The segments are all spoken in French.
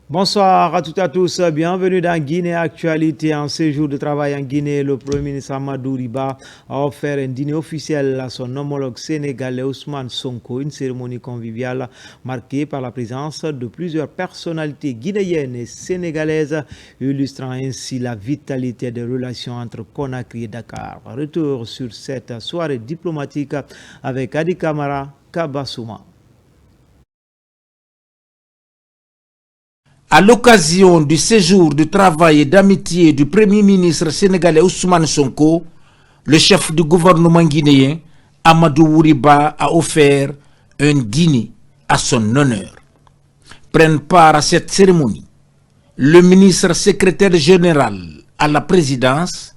Bonsoir à toutes et à tous, bienvenue dans Guinée Actualité. En séjour de travail en Guinée, le Premier ministre Amadou Riba a offert un dîner officiel à son homologue sénégalais Ousmane Sonko, une cérémonie conviviale marquée par la présence de plusieurs personnalités guinéennes et sénégalaises, illustrant ainsi la vitalité des relations entre Conakry et Dakar. Retour sur cette soirée diplomatique avec Adi Kamara Kabassouma. À l'occasion du séjour de travail et d'amitié du Premier ministre sénégalais Ousmane Sonko, le chef du gouvernement guinéen, Amadou Riba, a offert un dîner à son honneur. Prennent part à cette cérémonie le ministre secrétaire général à la présidence,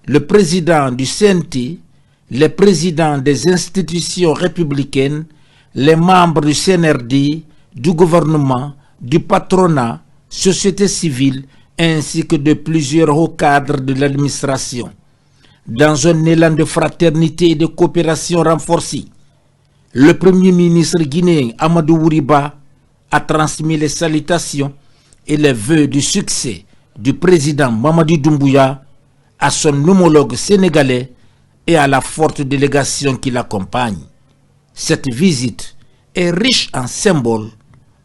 le président du CNT, les présidents des institutions républicaines, les membres du CNRD, du gouvernement, du patronat, société civile, ainsi que de plusieurs hauts cadres de l'administration. Dans un élan de fraternité et de coopération renforcée, le Premier ministre guinéen Amadou Riba a transmis les salutations et les vœux du succès du président Mamadi Doumbouya à son homologue sénégalais et à la forte délégation qui l'accompagne. Cette visite est riche en symboles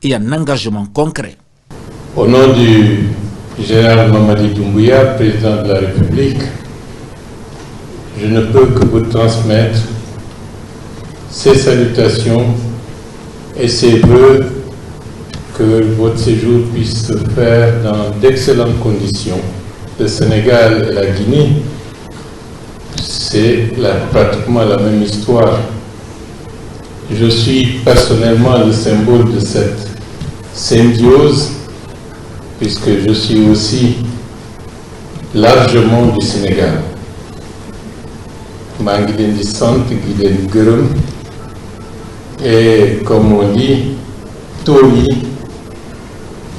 et un engagement concret. Au nom du général Mamadi Doumbouya, président de la République, je ne peux que vous transmettre ces salutations et ces vœux que votre séjour puisse se faire dans d'excellentes conditions. Le Sénégal et la Guinée, c'est pratiquement la même histoire. Je suis personnellement le symbole de cette symbiose, puisque je suis aussi largement du Sénégal. maa ngi leen di sant gi leen gërëm et comme on dit, Toli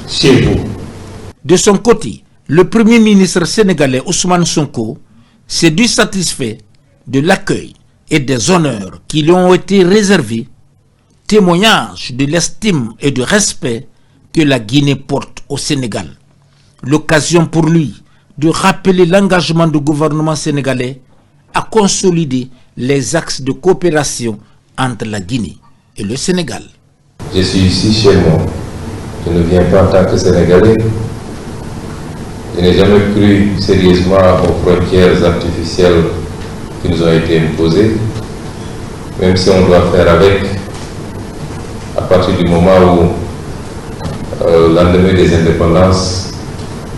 chez vous. De son côté, le Premier ministre sénégalais Ousmane Sonko s'est dit satisfait de l'accueil et des honneurs qui lui ont été réservés, témoignage de l'estime et du respect que la Guinée porte au Sénégal. L'occasion pour lui de rappeler l'engagement du gouvernement sénégalais à consolider les axes de coopération entre la Guinée et le Sénégal. Je suis ici chez moi. Je ne viens pas en tant que Sénégalais. Je n'ai jamais cru sérieusement aux frontières artificielles qui nous ont été imposées, même si on doit faire avec, à partir du moment où, lendemain des indépendances,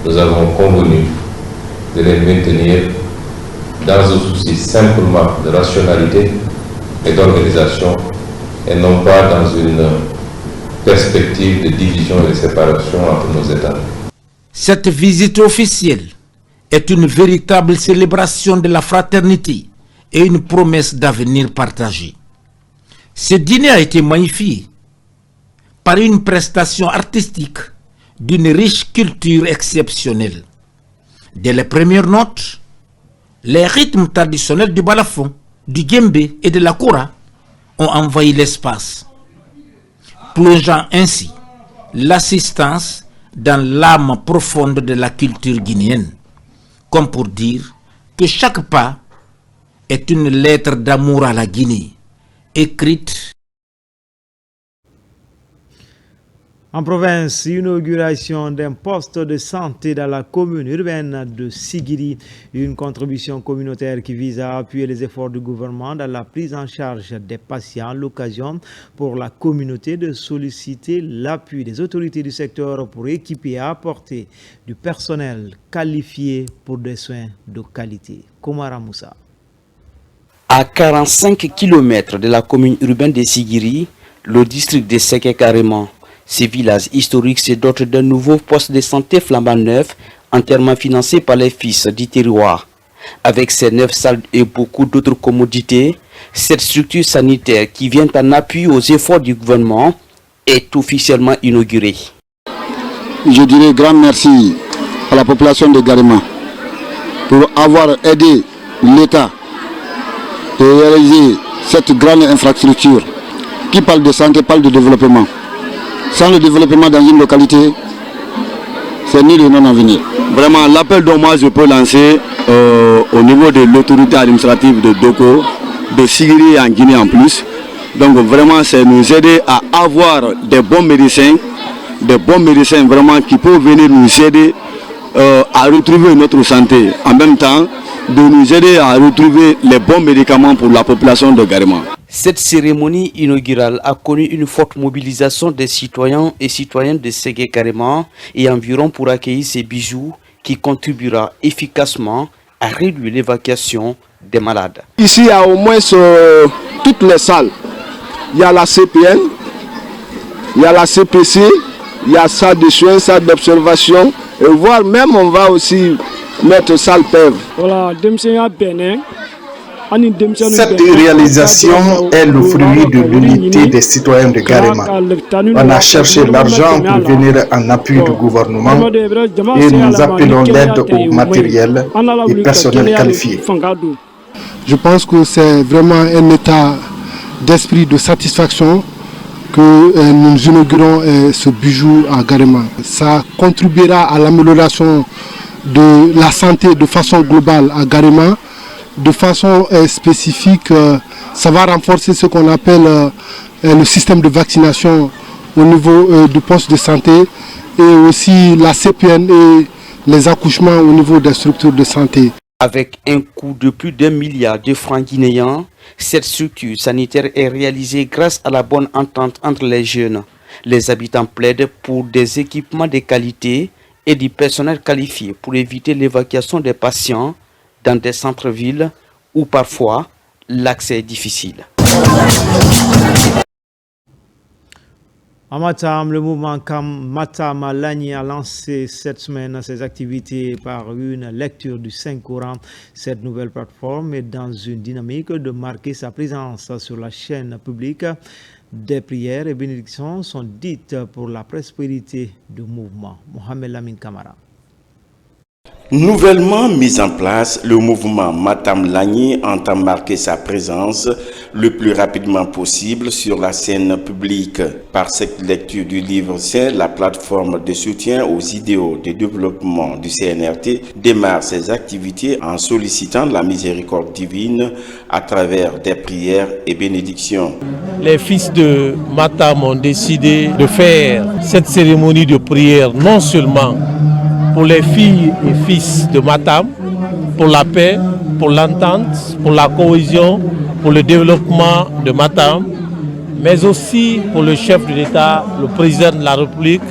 nous avons convenu de les maintenir dans un souci simplement de rationalité et d'organisation, et non pas dans une perspective de division et de séparation entre nos États. Cette visite officielle est une véritable célébration de la fraternité et une promesse d'avenir partagé. Ce dîner a été magnifié par une prestation artistique d'une riche culture exceptionnelle. Dès les premières notes, les rythmes traditionnels du balafon, du djembé et de la koura ont envahi l'espace, plongeant ainsi l'assistance dans l'âme profonde de la culture guinéenne, comme pour dire que chaque pas est une lettre d'amour à la Guinée, écrite. En province, inauguration d'un poste de santé dans la commune urbaine de Sigiri, une contribution communautaire qui vise à appuyer les efforts du gouvernement dans la prise en charge des patients. L'occasion pour la communauté de solliciter l'appui des autorités du secteur pour équiper et apporter du personnel qualifié pour des soins de qualité. Komara Moussa. À 45 km de la commune urbaine de Sigiri, le district de Seké-Carrément, ces villages historiques se dotent d'un nouveau poste de santé flambant neuf, entièrement financé par les fils du terroir. Avec ses 9 salles et beaucoup d'autres commodités, cette structure sanitaire qui vient en appui aux efforts du gouvernement est officiellement inaugurée. Je dirais grand merci à la population de Garema pour avoir aidé l'État à réaliser cette grande infrastructure qui parle de santé, parle de développement. Sans le développement dans une localité, c'est ni de non-avenir. Vraiment, l'appel dont moi je peux lancer au niveau de l'autorité administrative de Doko, de Sigiri et en Guinée en plus, donc vraiment c'est nous aider à avoir des bons médecins vraiment qui peuvent venir nous aider à retrouver notre santé. En même temps, de nous aider à retrouver les bons médicaments pour la population de Garema. Cette cérémonie inaugurale a connu une forte mobilisation des citoyens et citoyennes de Ségué Garema et environ pour accueillir ces bijoux qui contribuera efficacement à réduire l'évacuation des malades. Ici, il y a au moins toutes les salles. Il y a la CPN, il y a la CPC, il y a salle de soins, salle d'observation, et voire même on va aussi mettre salle PEV. Voilà, cette réalisation est le fruit de l'unité des citoyens de Garema. On a cherché l'argent pour venir en appui du gouvernement et nous appelons l'aide au matériel et personnel qualifié. Je pense que c'est vraiment un état d'esprit de satisfaction que nous inaugurons ce bijou à Garema. Ça contribuera à l'amélioration de la santé de façon globale à Garema. De façon spécifique, ça va renforcer ce qu'on appelle le système de vaccination au niveau du poste de santé et aussi la CPN et les accouchements au niveau des structures de santé. Avec un coût de plus d'1 milliard de francs guinéens, cette structure sanitaire est réalisée grâce à la bonne entente entre les jeunes. Les habitants plaident pour des équipements de qualité et du personnel qualifié pour éviter l'évacuation des patients dans des centres-villes où parfois l'accès est difficile. À Matam, le mouvement Matam Lagny a lancé cette semaine ses activités par une lecture du Saint-Coran. Cette nouvelle plateforme est dans une dynamique de marquer sa présence sur la chaîne publique. Des prières et bénédictions sont dites pour la prospérité du mouvement. Mohamed Lamine Kamara. Nouvellement mis en place, le mouvement Matam Lagny entend marquer sa présence le plus rapidement possible sur la scène publique. Par cette lecture du livre saint, la plateforme de soutien aux idéaux de développement du CNRT démarre ses activités en sollicitant la miséricorde divine à travers des prières et bénédictions. Les fils de Matam ont décidé de faire cette cérémonie de prière non seulement pour les filles et fils de Matam, pour la paix, pour l'entente, pour la cohésion, pour le développement de Matam, mais aussi pour le chef de l'État, le président de la République,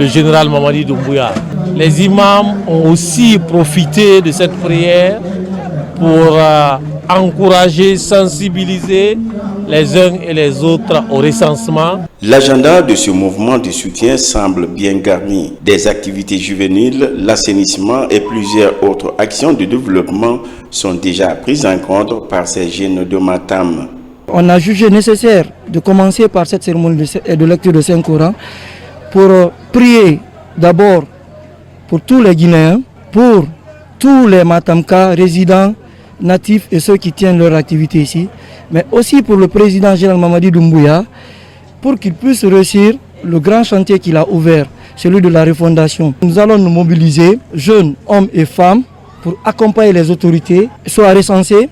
le général Mamadi Doumbouya. Les imams ont aussi profité de cette prière pour encourager, sensibiliser les uns et les autres au recensement. L'agenda de ce mouvement de soutien semble bien garni. Des activités juvéniles, l'assainissement et plusieurs autres actions de développement sont déjà prises en compte par ces jeunes de Matam. On a jugé nécessaire de commencer par cette cérémonie de lecture de Saint-Coran pour prier d'abord pour tous les Guinéens, pour tous les Matamka résidents, natifs et ceux qui tiennent leur activité ici, mais aussi pour le président général Mamadi Doumbouya, pour qu'il puisse réussir le grand chantier qu'il a ouvert, celui de la refondation. Nous allons nous mobiliser, jeunes, hommes et femmes, pour accompagner les autorités, soient recensés,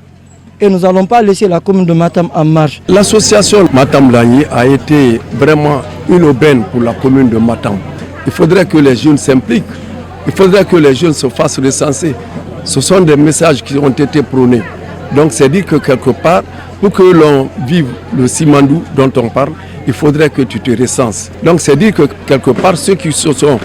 et nous n'allons pas laisser la commune de Matam en marche. L'association Matam Lagny a été vraiment une aubaine pour la commune de Matam. Il faudrait que les jeunes s'impliquent, il faudrait que les jeunes se fassent recenser. Ce sont des messages qui ont été prônés. Donc c'est dit que quelque part, pour que l'on vive le Simandou dont on parle, il faudrait que tu te recenses. Donc c'est dit que quelque part, ceux qui se sont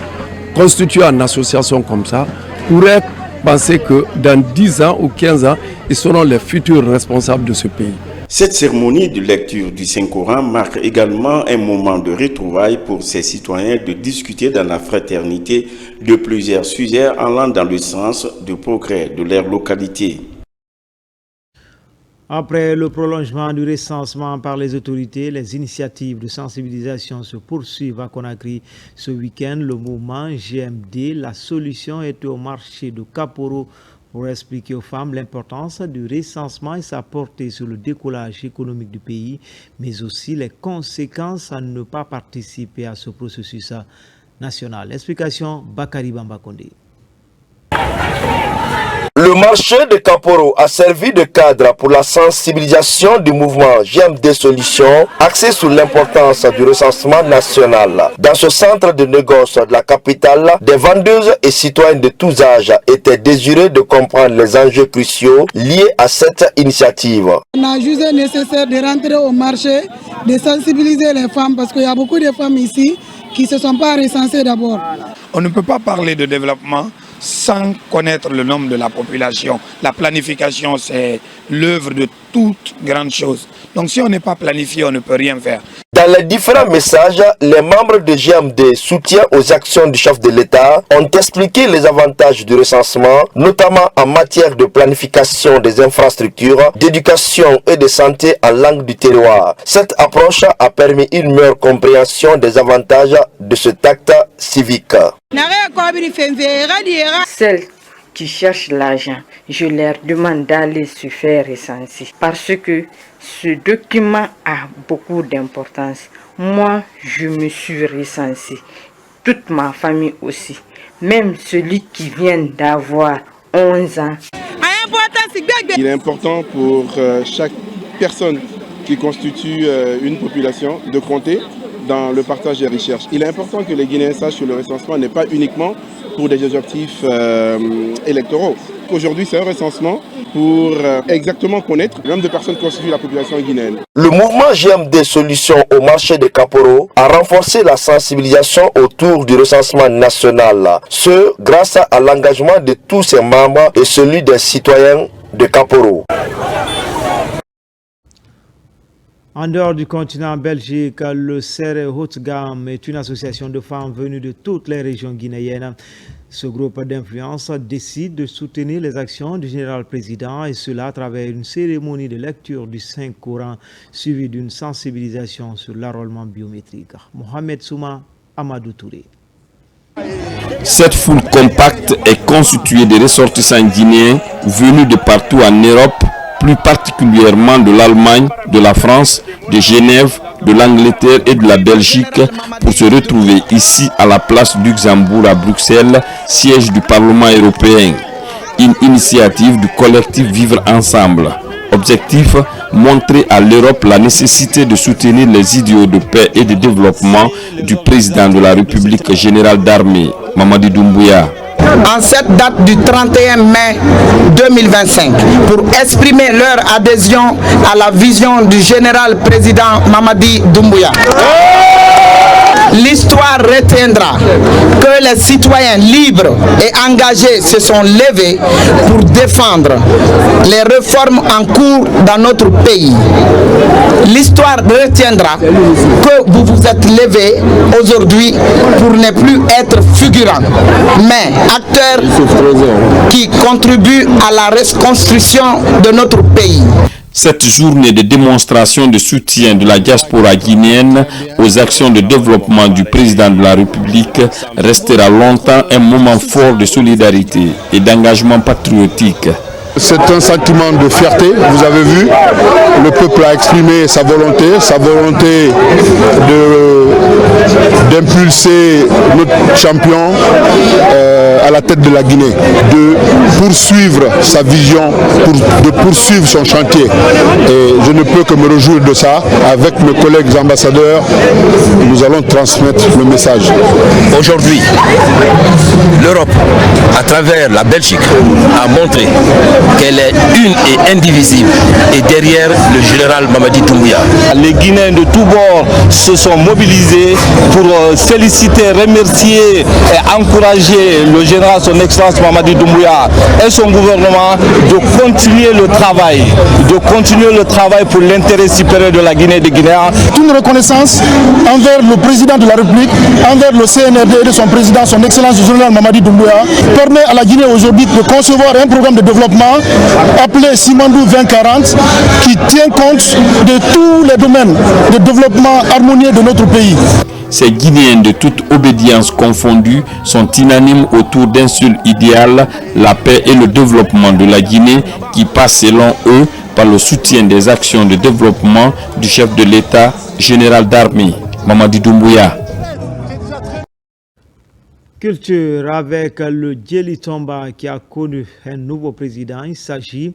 constitués en association comme ça pourraient penser que dans 10 ans ou 15 ans, ils seront les futurs responsables de ce pays. Cette cérémonie de lecture du Saint-Coran marque également un moment de retrouvailles pour ces citoyens de discuter dans la fraternité de plusieurs sujets allant dans le sens du progrès de leur localité. Après le prolongement du recensement par les autorités, les initiatives de sensibilisation se poursuivent à Conakry. Ce week-end, le mouvement GMD, la solution est au marché de Kaporo pour expliquer aux femmes l'importance du recensement et sa portée sur le décollage économique du pays, mais aussi les conséquences à ne pas participer à ce processus. national. Explication Bakari Bambakonde. Le marché de Kaporo a servi de cadre pour la sensibilisation du mouvement GMD Solutions axé sur l'importance du recensement national. Dans ce centre de négoce de la capitale, des vendeuses et citoyens de tous âges étaient désireux de comprendre les enjeux cruciaux liés à cette initiative. On a jugé nécessaire de rentrer au marché, de sensibiliser les femmes parce qu'il y a beaucoup de femmes ici qui ne se sont pas recensées d'abord. On ne peut pas parler de développement sans connaître le nombre de la population. La planification, c'est l'œuvre de toute grande chose. Donc si on n'est pas planifié, on ne peut rien faire. Dans les différents messages, les membres de GMD, soutien aux actions du chef de l'État, ont expliqué les avantages du recensement, notamment en matière de planification des infrastructures, d'éducation et de santé en langue du terroir. Cette approche a permis une meilleure compréhension des avantages de cet acte civique. Celles qui cherchent l'argent, je leur demande d'aller se faire recenser parce que ce document a beaucoup d'importance. Moi, je me suis recensé, toute ma famille aussi, même celui qui vient d'avoir 11 ans. Il est important pour chaque personne qui constitue une population de compter dans le partage des richesses. Il est important que les Guinéens sachent que le recensement n'est pas uniquement pour des objectifs électoraux. Aujourd'hui, c'est un recensement pour exactement connaître le nombre de personnes qui constituent la population guinéenne. Le mouvement GMD Solutions au marché de Kaporo a renforcé la sensibilisation autour du recensement national. Ce, grâce à l'engagement de tous ses membres et celui des citoyens de Kaporo. En dehors du continent Belgique, le Serre Haute Gamme est une association de femmes venues de toutes les régions guinéennes. Ce groupe d'influence décide de soutenir les actions du général président et cela à travers une cérémonie de lecture du Saint-Coran suivie d'une sensibilisation sur l'enrôlement biométrique. Mohamed Souma, Amadou Touré. Cette foule compacte est constituée de ressortissants guinéens venus de partout en Europe, plus particulièrement de l'Allemagne, de la France, de Genève, de l'Angleterre et de la Belgique pour se retrouver ici à la place Luxembourg à Bruxelles, siège du Parlement européen. Une initiative du collectif Vivre Ensemble. Objectif, montrer à l'Europe la nécessité de soutenir les idéaux de paix et de développement du président de la République générale d'armée, Mamadi Doumbouya. En cette date du 31 mai 2025 pour exprimer leur adhésion à la vision du général président Mamadi Doumbouya. L'histoire retiendra que les citoyens libres et engagés se sont levés pour défendre les réformes en cours dans notre pays. L'histoire retiendra que vous vous êtes levés aujourd'hui pour ne plus être figurants, mais acteurs qui contribuent à la reconstruction de notre pays. Cette journée de démonstration de soutien de la diaspora guinéenne aux actions de développement du président de la République restera longtemps un moment fort de solidarité et d'engagement patriotique. C'est un sentiment de fierté, vous avez vu, le peuple a exprimé sa volonté d'impulser notre champion à la tête de la Guinée, de poursuivre sa vision, de poursuivre son chantier. Et je ne peux que me réjouir de ça. Avec mes collègues ambassadeurs, nous allons transmettre le message. Aujourd'hui, l'Europe, à travers la Belgique, a montré qu'elle est une et indivisible et derrière le général Mamadi Doumbouya. Les Guinéens de tous bords se sont mobilisés pour féliciter, remercier et encourager le général, son excellence Mamadi Doumbouya et son gouvernement de continuer le travail pour l'intérêt supérieur de la Guinée et des Guinéens. Une reconnaissance envers le président de la République, envers le CNRD et de son président, son excellence le général Mamadi Doumbouya, permet à la Guinée aujourd'hui de concevoir un programme de développement appelé Simandou 2040 qui tient compte de tous les domaines de développement harmonieux de notre pays. Ces Guinéens de toute obédience confondus sont unanimes autour d'un seul idéal, la paix et le développement de la Guinée qui passe selon eux par le soutien des actions de développement du chef de l'État, général d'armée, Mamadi Doumbouya. Culture avec le Djeli Tomba qui a connu un nouveau président. Il s'agit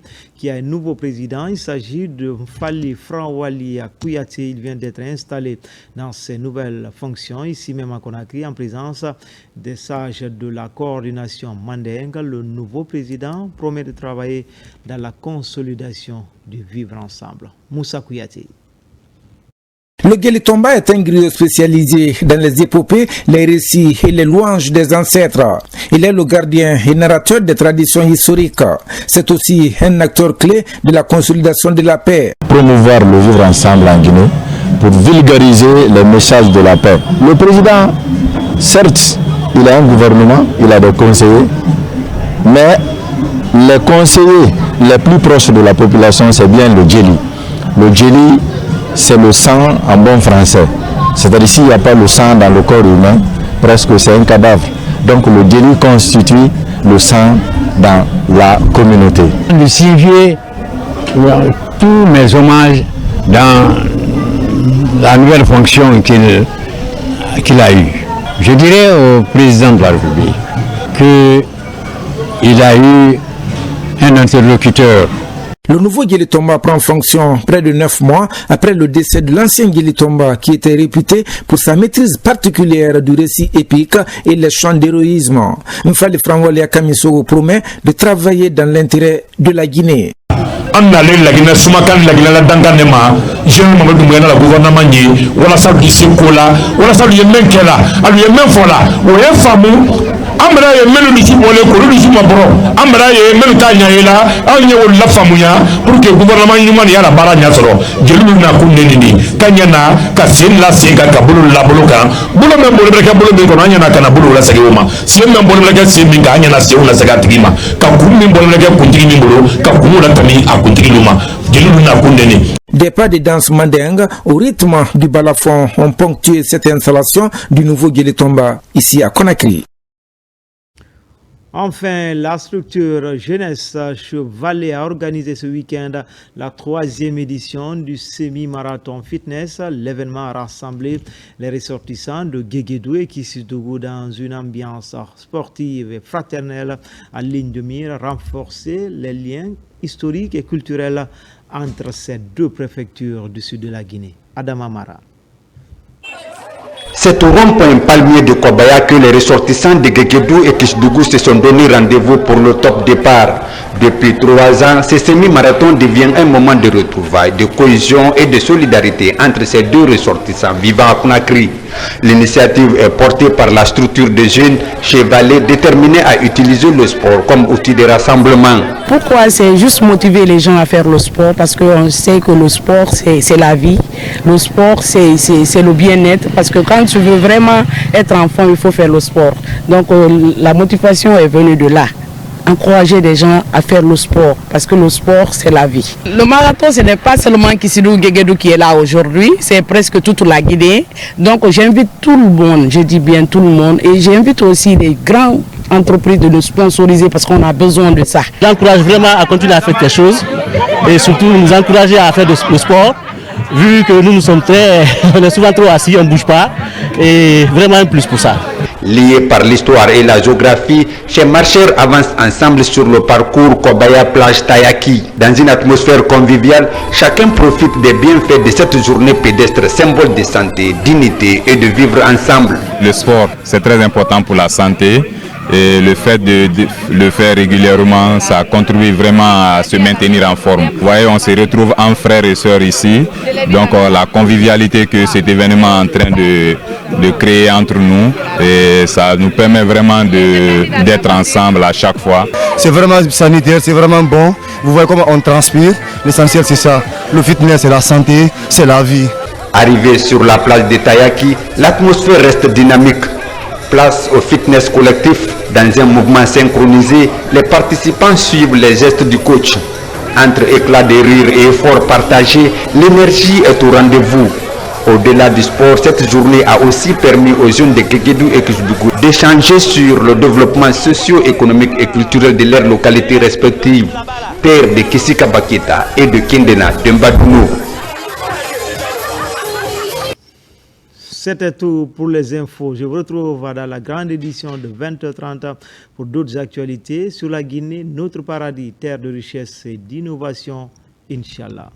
de Fali Franwali à Kouyaté. Il vient d'être installé dans ses nouvelles fonctions ici même à Conakry en présence des sages de la coordination Mandeng. Le nouveau président promet de travailler dans la consolidation du vivre ensemble. Moussa Kouyaté. Le Djeli Tomba est un griot spécialisé dans les épopées, les récits et les louanges des ancêtres. Il est le gardien et narrateur des traditions historiques. C'est aussi un acteur clé de la consolidation de la paix. Promouvoir le vivre ensemble en Guinée pour vulgariser les messages de la paix. Le président, certes, il a un gouvernement, il a des conseillers, mais les conseillers les plus proches de la population, c'est bien le Djeli. Le Djeli, c'est le sang en bon français. C'est-à-dire s'il n'y a pas le sang dans le corps humain, presque c'est un cadavre. Donc le Djeli constitue le sang dans la communauté. Je signifier tous mes hommages dans la nouvelle fonction qu'il a eue. Je dirais au président de la République qu'il a eu un interlocuteur. Le nouveau Djeli Tomba prend fonction près de 9 mois après le décès de l'ancien Djeli Tomba qui était réputé pour sa maîtrise particulière du récit épique et les chants d'héroïsme. Mfali Franwali Akamiso promet de travailler dans l'intérêt de la Guinée. An nalen lagina sumakan lagina la danganema jeune Mamadou Mouya la gouvernement ni wala sa du sekola wala sa du yemen kela alu yemen fola o ye famu amra ye melu di mole ko lu di mabro amra ye melu ta nyaela an ye wala famuya pour que gouvernement ni man ya la bara nya soro jelu na kunni ni kanyana ka sen la senga ka bulu la buluka bulu men bulu reka bulu men ko anya na kana bulu la sagema si men bulu reka si min ga anya na se una saga tigima ka kummi bulu reka kuntigi ni bulu ka kumu la tami Des pas de danse mandingue au rythme du balafon ont ponctué cette installation du nouveau Djeli Tomba ici à Conakry. Enfin, la structure Jeunesse Chevalet a organisé ce week-end la 3e édition du semi-marathon fitness. L'événement a rassemblé les ressortissants de Guéguédou et Kisitougou dans une ambiance sportive et fraternelle à ligne de mire, renforcer les liens historiques et culturels entre ces deux préfectures du sud de la Guinée. Adam Amara. C'est au rond-point palmier de Kobaya que les ressortissants de Guéguédou et Kisdougou se sont donné rendez-vous pour le top départ. Depuis 3 ans, ce semi-marathon devient un moment de retrouvailles, de cohésion et de solidarité entre ces deux ressortissants vivant à Conakry. L'initiative est portée par la structure de jeunes Chevalet déterminés à utiliser le sport comme outil de rassemblement. Pourquoi? C'est juste motiver les gens à faire le sport parce qu'on sait que le sport c'est la vie. Le sport c'est le bien-être parce que quand tu veux vraiment être enfant, il faut faire le sport. Donc la motivation est venue de là. Encourager les gens à faire le sport parce que le sport c'est la vie. Le marathon ce n'est pas seulement Kissidou Guéguédou qui est là aujourd'hui, c'est presque toute la Guinée. Donc j'invite tout le monde, je dis bien tout le monde, et j'invite aussi les grandes entreprises de nous sponsoriser parce qu'on a besoin de ça. J'encourage vraiment à continuer à faire quelque chose et surtout nous encourager à faire le sport. Vu que nous sommes on est souvent trop assis, on ne bouge pas, et vraiment un plus pour ça. Liés par l'histoire et la géographie, ces marcheurs avancent ensemble sur le parcours Kobaya-Plage Tayaki. Dans une atmosphère conviviale, chacun profite des bienfaits de cette journée pédestre, symbole de santé, dignité et de vivre ensemble. Le sport, c'est très important pour la santé. Et le fait de le faire régulièrement, ça contribue vraiment à se maintenir en forme. Vous voyez, on se retrouve en frères et sœurs ici. Donc la convivialité que cet événement est en train de créer entre nous, et ça nous permet vraiment d'être ensemble à chaque fois. C'est vraiment sanitaire, c'est vraiment bon. Vous voyez comment on transpire. L'essentiel c'est ça. Le fitness, c'est la santé, c'est la vie. Arrivé sur la plage de Tayaki, l'atmosphère reste dynamique. Place au fitness collectif. Dans un mouvement synchronisé, les participants suivent les gestes du coach. Entre éclats de rire et efforts partagés, l'énergie est au rendez-vous. Au-delà du sport, cette journée a aussi permis aux jeunes de Guéguédou et Kisdougou d'échanger sur le développement socio-économique et culturel de leurs localités respectives, terre de Kissika Baketa et de Kindena de Mbadounou. C'était tout pour les infos. Je vous retrouve dans la grande édition de 20h30 pour d'autres actualités sur la Guinée, notre paradis, terre de richesse et d'innovation, Inch'Allah.